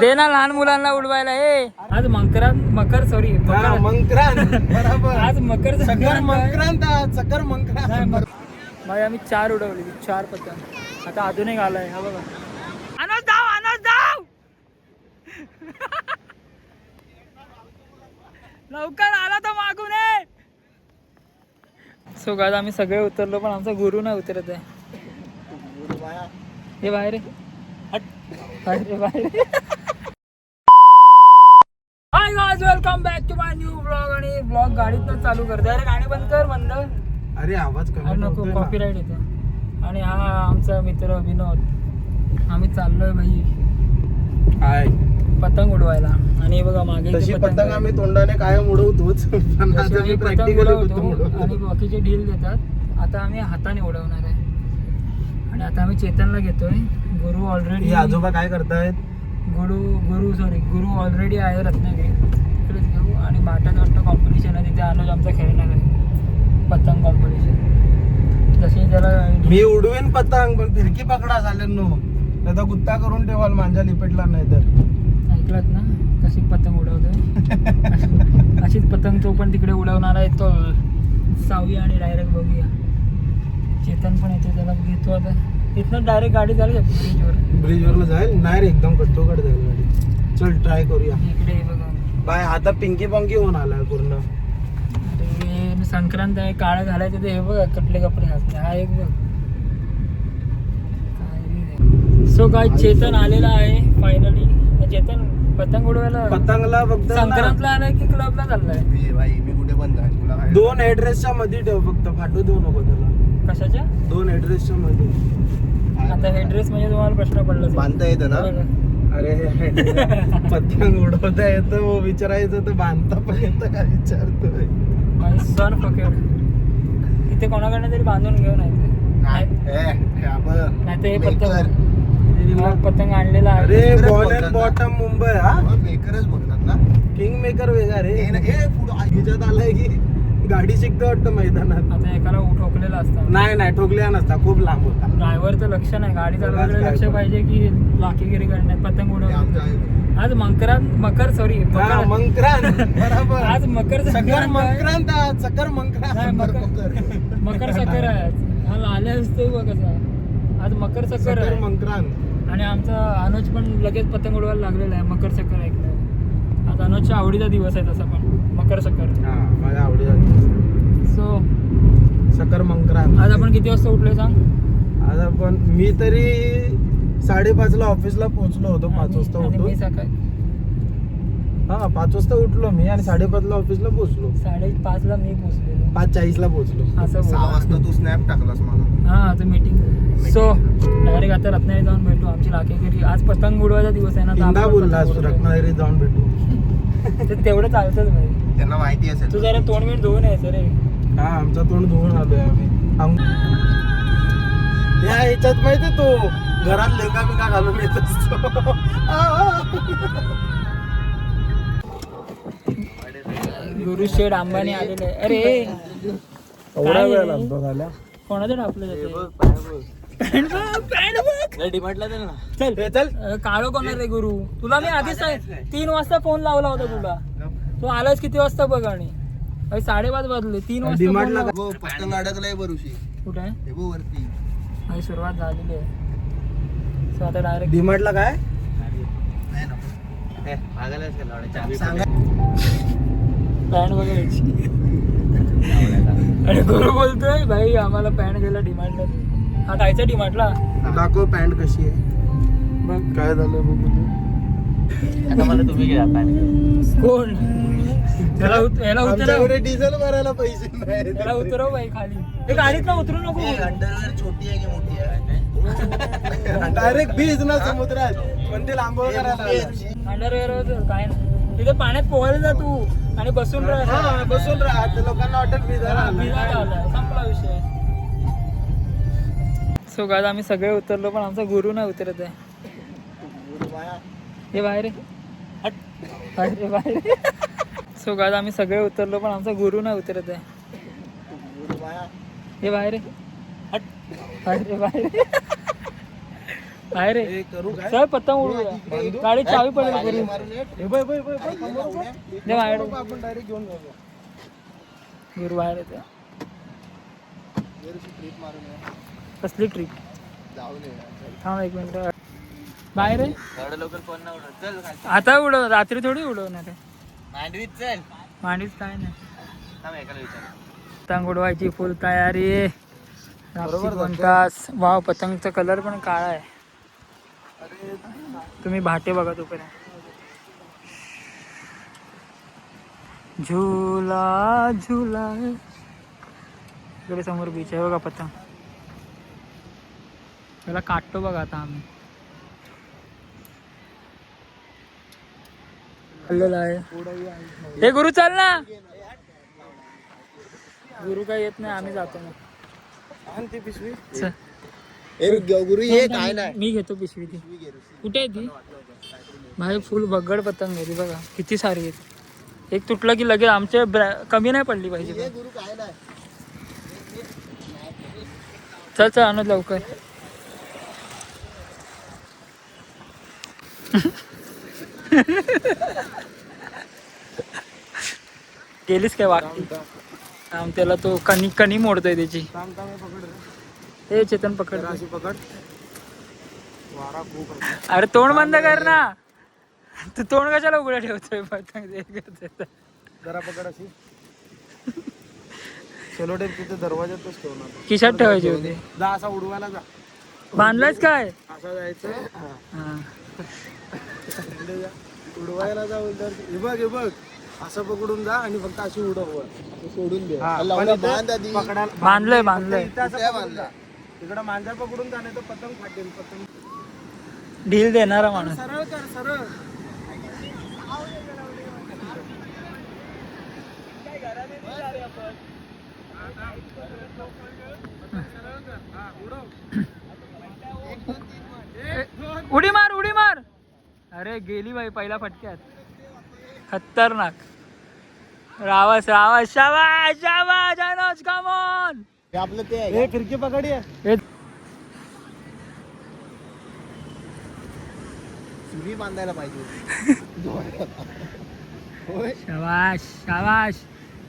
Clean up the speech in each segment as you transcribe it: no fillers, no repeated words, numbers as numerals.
दे ना लहान मुलांना उडवायला. हे आज मकर सॉरी आज मकर संक्रांत. भाई आम्ही 4 उडवली, 4 पतंग. आता अजून एक आलाय, हा बघा. अनस धाव लवकर आला तर मागून. सो गाइस आम्ही सगळे उतरलो, पण आमचा गुरु नाही उतरत आहे. हे बाहेर बाहेर. Hi guys, welcome back to my new blog. आणि ब्लॉग गाडीतच चालू करते. अरे गाणी बंद कर, मंद. अरे आवाज कमी नको, कॉपीराइट येतो. आणि हा आमचा मित्र विनोद. आम्ही चाललोय भाई हाय पतंग उडवायला. आणि बघा मागे तशी पतंग आम्ही तोंडाने कायम उडवतोच, पण आज आम्ही प्रॅक्टिकली उडवतो. आणि बाकीचे डील देतात. आता आम्ही हाताने उडवणार आहे. आणि आता आम्ही चेतनला घेतोय. गुरु ऑलरेडी, आजोबा काय करतायत? गुरु ऑलरेडी आहे रत्नागिरी, तिकडेच घेऊ. आणि भाटात वाटतं कॉम्पिटिशन आहे, तिथे अनुज आमचा खेळणार आहे पतंग कॉम्पिटिशन. जशी त्याला मी उडवीन पतंग, पण फिरकी पकडा झालं नो, त्याचा गुत्ता करून ठेवाल, मांजा लिपेटला नाही तर. ऐकलात ना कशी पतंग उडवतोय. अशीच पतंग तो पण तिकडे उडवणार आहे. तो सावया आणि डायरेक्ट बघूया. चेतन पण येतो, त्याला घेतो. आता इथनं डायरेक्ट गाडी चालू ब्रिजवरला जाईल. नाही रे, एकदम कट्टोकट जाईल गाडी. चल ट्राय करूया. इकडे बघा बाय, आता पिंकी पंकी होऊन आलाय पूर्ण. अरे संक्रांत आहे, काळं घालायचं. ते हे बघ कटले कपडे घातले. हा एक बघ. सो गाइस चेतन आलेला आहे फायनली. चेतन पतंग उडवायला पतंगला फक्त संक्रांतला आलाय की क्लबला चाललाय? भाई मी कुठे बंद आहे तुला काय? 2 ऍड्रेसच्या मध्ये ठेव, फक्त फाटू देऊ नको त्याला. कशाच्या 2 ऍड्रेसच्या मध्ये? आता हे ड्रेस म्हणजे तुम्हाला प्रश्न पडला बांधता येतं ना? अरे पतंग उडवता येतं, विचारायचं तर बांधता पण येतं का विचारतोय. सण पकेड इथे कोणाकडनं तरी बांधून घेऊन नाही तर हे पतंग आणलेला आहे. अरे बॉल अँड बॉटम मुंबई. हा मेकरच बघतात ना, किंग मेकर वेगळा रे. ह्याच्यात आलाय की गाडी शिकतो वाटतं मैदानात. आता एकाला ठोकलेला असता. नाही ठोकल्या नसता, खूप लांब होता. ड्रायव्हर तर लक्ष नाही, गाडी चालवायला लक्ष पाहिजे की लाकीगिरी करण्यात. पतंग उडवणं आज मकर सॉरी मंक्रांत. बरोबर, आज मकर संक्रांत. मकर सकर आहे. हा आले असतो बघ कसा. आज मकर सकर आहे, मंक्रांत. आणि आमचा अनुज पण लगेच पतंग उडवायला लागलेला आहे. मकर सकर ऐकलं. आज अनुजच्या आवडीचा दिवस आहे तसा पण मकर सकर. माझ्या आवडीचा. सो सकर मंक्रांत. आज आपण किती वाजता उठलोय सांग? आज आपण, मी तरी 5:30 ऑफिसला पोहोचलो होतो. 5 वाजता आणि उठलो. मी सकाळी 5 वाजता उठलो मी, आणि 5:30 ऑफिसला पोहोचलो. 5:30 मी पोहोचलेलो. 5:40 पोहोचलो. असं 6 वाजता तू स्नॅप टाकलास मला. हा आता मीटिंग. सो डायरेक्ट आता रत्नागिरी जाऊन भेटू. आमची लाकेगिरी आज पतंग उडवायचा दिवस आहे ना. तीनदा बोलला रत्नागिरी जाऊन भेटू. तेवढं चालतंच भाई. त्यांना माहिती असेल. तू जरा तोंड मीठ धुवून यायचं रे. हा, आमचा तोंड धुवून आलोय आम्ही. या ह्याच्यात माहिती तो घरात लेका बिका घालून येत असतो. गुरु शेठ अंबानी आलेले. अरे एवढा वेळ लागतो झाल्या. कोणाचं टापलं चल काळो कोणा रे गुरु. तुला मी आधीच 3 वाजता फोन लावला होता तुला. तू आलास किती वाजता बघ. आणि 5:30 वाजले. 3 वाजता पतंग अडकलाय बरुशी. कुठे आहे? हे बघ वरती. सुरुवात झालेली आहे. सो आता डायरेक्ट डीमार्टला काय पॅन्ट बघायची. आणि गुरु बोलतोय भाई आम्हाला पॅन्ट घ्यायला डिमांडला. हा जायचा डिमांडला. दाखव पॅन्ट कशी आहे. बघ काय झालं बघू तू. आता मला तुम्ही घ्या पॅन्ट. कोण याला उतरव. डिझेल भरायला पैसे नाही. त्याला उतरव बाई खाली. हे गाडीत उतरू नको. अंडरवेअर छोटी आहे की मोठी आहे? डायरेक्ट बीज ना समुद्रात, पण ते लांबवर करायला. अंडरवेअर काय नाही. तिथे पाण्यात पोहायला जा तू आणि बसून राहा. बसून राहा. लोकांना वाटत भिजायला संपला विषय. सो गाइस आम्ही सगळे उतरलो, पण आमचा गुरु नाही उतरत आहे. हे बाहेर बाहेर. सो गाइस आम्ही सगळे उतरलो, पण आमचा गुरु नाही उतरत आहे. हे बाहेर बाहेर. बाहेर हे आहे. करू काय चल पतंग उडूया. गाडी चावी पडेल घरी. हे बघ बघ बघ बघ. दे बाहेर. आपण डायरेक्ट घेऊन जाऊ. गुरु बाहेर येते. ट्रिप मारून ये. कसली ट्रिप? जाऊ दे. थांब एक मिनिट. बाहेर आहे. एवढं लवकर कोण नाही उडत. चल खाली. आता उडव, रात्री थोडी उडवणार आहे. मांडवीत चल. मांडीच काय नाही. थांब एकाला विचार. पतंग उडवायची फुल तयारी. बरोबर रात्री 2 तास. वाव, पतंगचा कलर पण काळा आहे. तुम्ही भाटे बघा तोपर्यंत. झुला झुला. इकडे समोर बीच आहे बघा. पतंग त्याला काटतो बघा आता आम्ही. हल्लेला आहे. हे गुरु चाल ना. गुरु काय येत नाही, आम्ही जातो मग. आण ती पिशवी. चल. गुरु ये काय नाही. मी घेतो पिशवी ती. कुठे आहे ती? भाई फुल बगड पतंग आहे ती बघा, किती सारी आहेत. एक तुटलं की लगेच आमच्या कमी नाही पडली पाहिजे. गुरु काय नाही. चल चल आणू लवकर. गेलीस काय वाटती? थांब, त्याला तो कणी कणी मोडतोय त्याची. थांब थांब, हे पकड रे. हे चेतन पकड. जरा अशी पकड. वारा खूप आहे. अरे तोंड बंद कर ना. तू तोंड कशाला उघडं ठेवतोय? पतंग जरा पकड अशी. सेलो टेप तिथे दरवाजातच ठेवणार. खिशात ठेवायची होती. जा असा उडवायला जा. बांधलायच काय? असं जायचं. हा. इकडे जा. उडवायला जा उलट. हे बघ हे बघ. असं पकडून जा आणि फक्त अशी उडव. असं सोडून दे. हा, लावून पण इथे बांध आधी. पकडायला बांधलंय बांधलंय. इथं असं कुठे पकडून बांधलं? जा. तिकडं मांजर पकडून जा, नाही तर पतंग फाटेल. पतंग ढील देणारा माणूस. सरळ कर सरळ. उडी मार उडी मार. अरे गेली बाई पहिल्या फटक्यात. खतरनाक. रावस रावस. शाबाश शाबाश. Anuj come on. हे आपलं ते आहे. हे खिडकी पकड ये. सुरी बांधायला पाहिजे. होय. शाबाश शाबाश.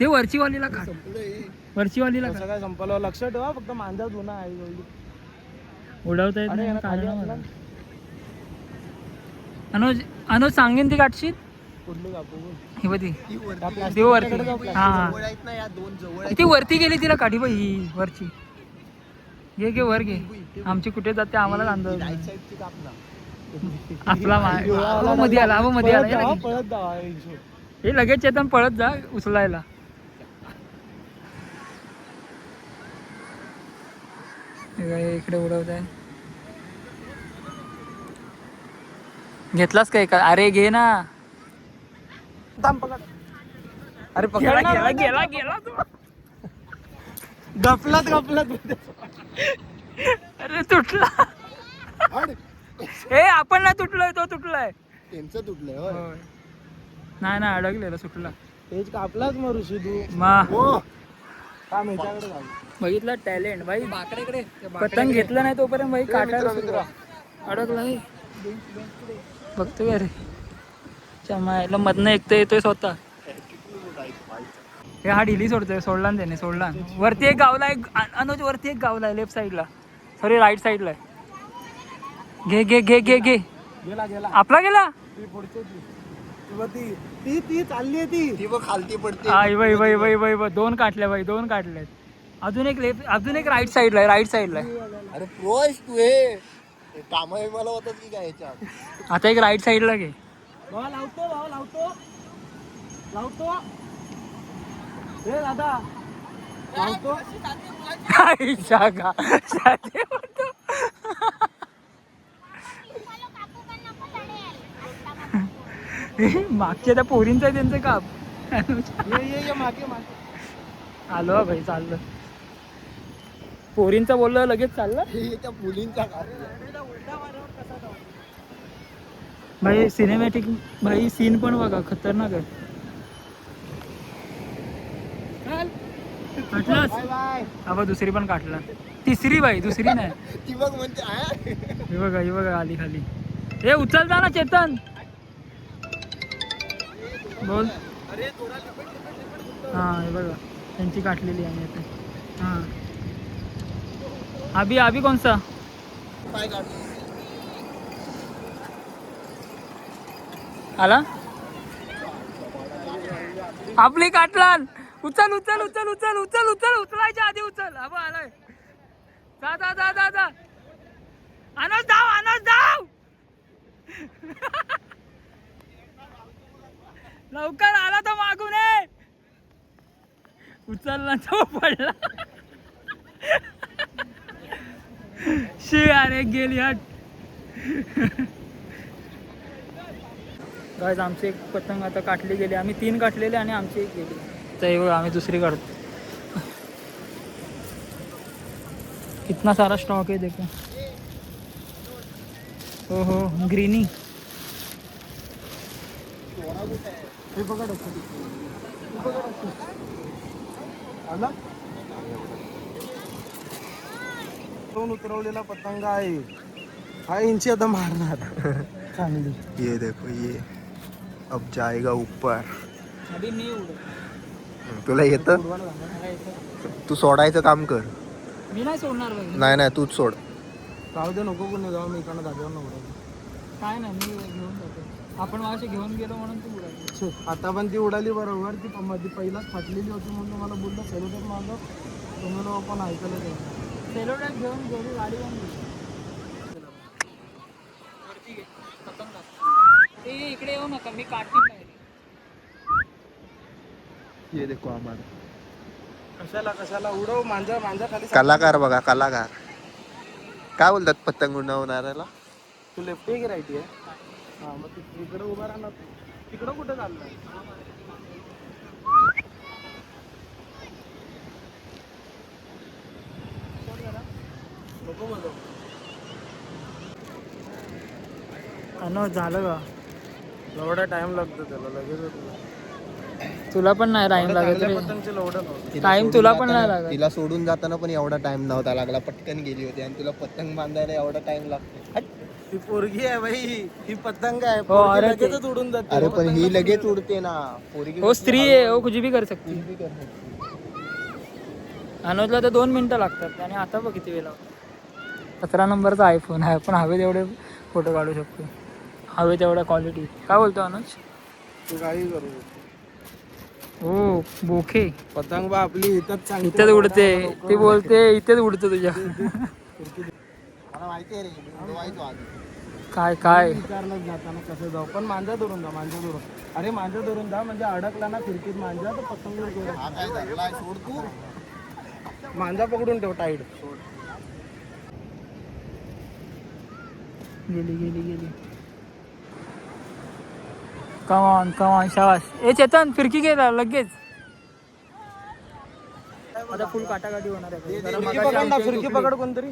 ते वरची वालीला काढ. संपलं हे. वरची वालीला कसं काय संपलं? लक्ष ठेवा फक्त. मांजर जुना आहे. उडवता येत अरे नाही. याला खाली काढलं आपलं. मला. अनुज अनुज सांगेन ती काढशील. कुठली कापू? ही बघ ती. ती ती वरती. हा जवळ आहेत ना या दोन जवळ आहेत. ती वरती गेली, तिला काढी बाई ही वरची. घे घे वर घे. आमची कुठे जाते आम्हाला अंदाज राईट नाही. साईडची काप ना. आपला मध्ये आला मध्ये आला. हे लगेच. पळत जावा हिशोब. हे लगेच चेतन पळत जा उचलायला. हे काय इकडे उडवत आहे. घेतलास काय का? अरे घे ना. थांब पकड. अरे गेला पकड. गेला गेला गेला तो. गपलत गपलत. अरे तुटला. हड. ए आपण नाही तुटलोय, तो तुटलाय. त्यांचं तुटलंय होय. होय. नाही नाही अडकलेला सुटला. तेच कापलाच मग ऋषी तू. मा हो. थांब ह्याच्याकडे जाऊ. बघितलं टॅलेंट भाई. पतंग घेतलं नाही तोपर्यंत भाई काटायला सुद्धा अडकला. हे बघतोय अरे चमायला मधनं एकटं येतोय स्वतः. हे हा ढिली सोडतोय. सोडला ना त्याने. सोडला. वरती एक गावला आहे. अनुज वरती एक गावला आहे लेफ्ट साईडला. सॉरी राईट साईडला आहे. घे घे घे घे घे. गेला गेला. आपला गेला. ती पुढची ती. किंवा ती ती ती चालली आहे ती. ती बघ खालती पडते. आई बाई बाई बाई बाई बाई. दोन काटल्या बाई. दोन काटल्यात. अजून एक लेफ्ट, अजून एक राईट साईडला आहे. राईट साईडला आहे. अरे प्रो आहेस तू. हे कामा मला होतात की काय ह्याच्यात. आता एक राईट साईडला घे. भावा लावतो. भावा लावतो. लावतो. हे दादा लावतो. आई जागा. साधे होतो. मागच्या त्या पोरींचं त्यांचं काप. ये मागे मागे. आलो हा भाई. चाललं. पोरींचं बोललं लगेच चाललं. हे त्या मुलींचा का. भाई सिनेमॅटिक भाई सीन पण बघा खतरनाक आहे. काटलास. Bye bye. हा बा दुसरी पण काटला. तिसरी बाई दुसरी नाही. ती बघ म्हणते हे बघा आली खाली. हे उचलता ना चेतन. बोल. हा हे बघा त्यांची काटलेली आहे आता. हा अभी कोणसा पाय काढ. आला आपली काटलान. उचल उचलायच्या आधी उचल. अबो आलाय. जा अनस धाव लवकर आला तो मागून. उचलला तो पडला. शी अरे गेली हट. गाइस आमची एक पतंग आता काटली गेली. आम्ही 3 काटलेले आणि आमची एक गेली. तर हे बघा आम्ही दुसरी काढतो. कितना सारा स्टॉक है देखो. हो ग्रीनी. हे बघा आला दोन उतरवलेला पतंग आहे. हा इंची आता मारणार चांगली. ये देखो ये अब जाएगा ऊपर. अभी मी उडत. तुला येतं? मला येतं. तू सोडायचं काम कर. मी नाही सोडणार बाई. नाही तूच सोड. जाऊ दे नको कोणी जाऊ. मी इकडनं धाब्यावर नको. काय नाही मी घेऊन जातो. आपण माझ्याशी घेऊन गेलो म्हणून तू उडाली. आता पण ती उडाली बरोबर. ती मध्ये पहिलाच फाटलेली होती म्हणून मला बोललं सेलोटेप मागव. तुम्ही लोक पण ऐकलं ते. सेलोटेप घेऊन गेली गाडी घेऊन गेली. वरती घे पतंग काढ. ते इकडे येऊ नका मी काढतील नाही. ये देखो आम्हाला कशाला उडव. मांजा खाली. कलाकार बघा कलाकार. काय बोलतात पतंग उडवणाऱ्याला? तू लेफ्टी आहे की राईटी आहे? हा मग तू इकडे उभा राहणार. तिकडं कुठं चाललाय? नको बघ. अनो झालं का? एवढा टाइम लागतो त्याला. लगेच होतो. तुला पण नाही टाइम लागत रे. पतंगचे लवडं नव्हतं. टाइम तुला पण नाही लागत. तिला सोडून जाताना पण एवढा टाइम नव्हता लागला. पटकन गेली होती आणि तुला पतंग बांधायला एवढा टाइम लागतो. ही पोरगी आहे बाई. ही पतंग आहे. हो, पोरगी अरे लगेचच उडून जाते. अरे पण ही लगेच उडते ना. पोरगी हो स्त्री आहे. हो कुछ भी कर सकती. कुछ भी कर सकती. अनुजला तर 2 मिनिटं लागतात आणि आता बघ किती वेळ लावतो. 17 नंबरचा आयफोन आहे. पण हवे तेवढे फोटो काढू शकतो. हवे तेवढ्या क्वालिटी. काय बोलतो अनुज? तू काही करू. हो बोखे. पतंग बा आपली इथंच चांगली. इथेच उडते. ती बोलते इथेच उडते तुझ्या. मला माहिती आहे रे. उडवायचो आधी. काय विचारलं जाताना कसं जाऊ. पण मांजा धरून जा. अरे मांजा धरून जा. म्हणजे अडकला ना खिडकीत मांजा तर पतंग हा काय धरलाय सोड तू. मांजा पकडून ठेव टाईट. गेली. कमान शाबास. ए चेतन फिरकी गेला लगेच. आता फुल काटाकाटी होणार आहे. जरा मगाशी पकड ना. आमची फिरकी झोपली. पकड कोणतरी.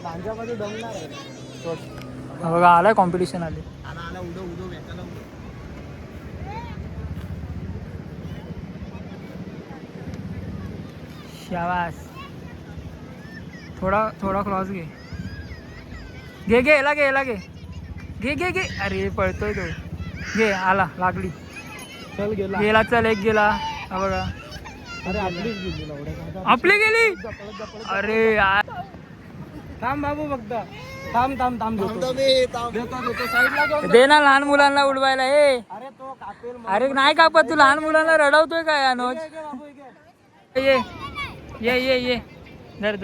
मांजामध्ये दमणार आहे. हा बघा आलाय कॉम्पिटिशन आले. आला उडव याच्याला उडव. शाबास. थोडा क्रॉस घे. याला घे. घे. अरे पळतोय तो. घे आला लागली. चल गेला. गेला चल एक गेला. हा बघा अरे आपलीच गेली लवड्या. आपली गेली. अरे यार थांब बाबू फक्त. थांब देतो साईडला घेऊन. दे ना लहान मुलांना उडवायला. अरे तो कापेल. अरे नाही कापत. तू लहान मुलांना रडवतोय काय अनुज? बाबू ये. ये धर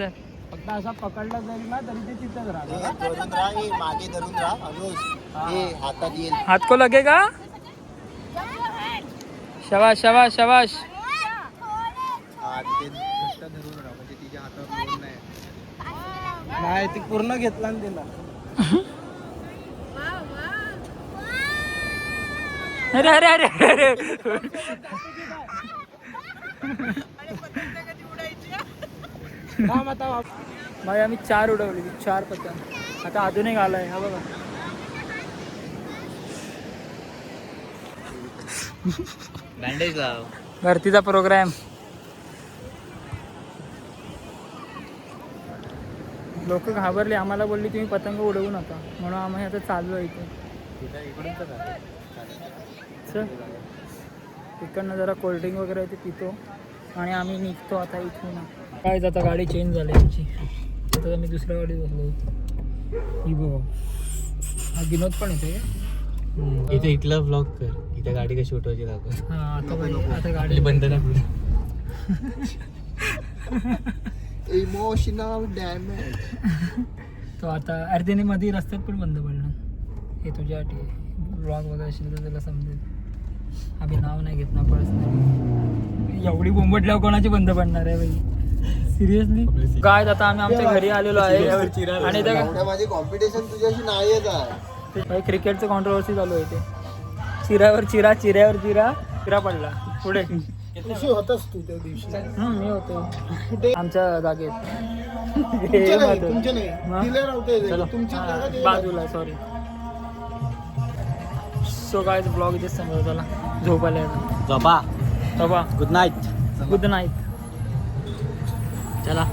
फक्त असा पकडला जाईल ना तरी ते तिथंच राहतो. धरून राहा. हे मागे धरून राहा. अनुज हे हातात येईल. हात को लगेगा. शाबाश. हा तिथे घट्ट धरून राहा. म्हणजे तिच्या हातावर लोड नाही. नाही ती पूर्ण घेतला ना तिला. अरे थांब आता. भाई आम्ही 4 उडवली. 4 पतंग. आता अजून एक आलाय. हा बघा बँडेज लाव. भरतीचा प्रोग्राम. लोक घाबरले, आम्हाला बोलली तुम्ही पतंग उडवू नका, म्हणून आम्ही आता चाललो इथे. चल इकडनं जरा कोल्ड्रिंक वगैरे आहे ते पितो आणि आम्ही निघतो आता इथून. काय आता गाडी चेंज झाली आमची, आता मी दुसऱ्या गाडीत बसलो. ही बघ हा विनोद पण येते. इथे इथला ब्लॉग कर, इथे गाडी कशी उठवायची दाखव. हां आता गाडी बंद ना इमोशनल डॅमेज. तो आता अर्धेने मध्ये रस्त्यात पण बंद पडला. हे तुझ्यासाठी ब्लॉग वगैरे असेल तर त्याला समजेल. आम्ही नाव नाही घेत ना पर्सनली. एवढी बोंबटल्यावर कोणाची बंद पडणार आहे बाई, सिरियसली. काय आता आम्ही आमच्या घरी आलेलो आहे आणि माझी कॉम्पिटिशन तुझ्याशी नाही येत आहे. क्रिकेटचं कॉन्ट्रोवर्सी चालू आहे. ते चिऱ्यावर चिरा पडला पुढे. होतास तू त्या दिवशी? मी होतो कुठे? आमच्या जागेत. तुमचे नाही बाजूला. सॉरी. सो काय ब्लॉग इथेच समजा. चला झोपायला झोपा. Good night. चला.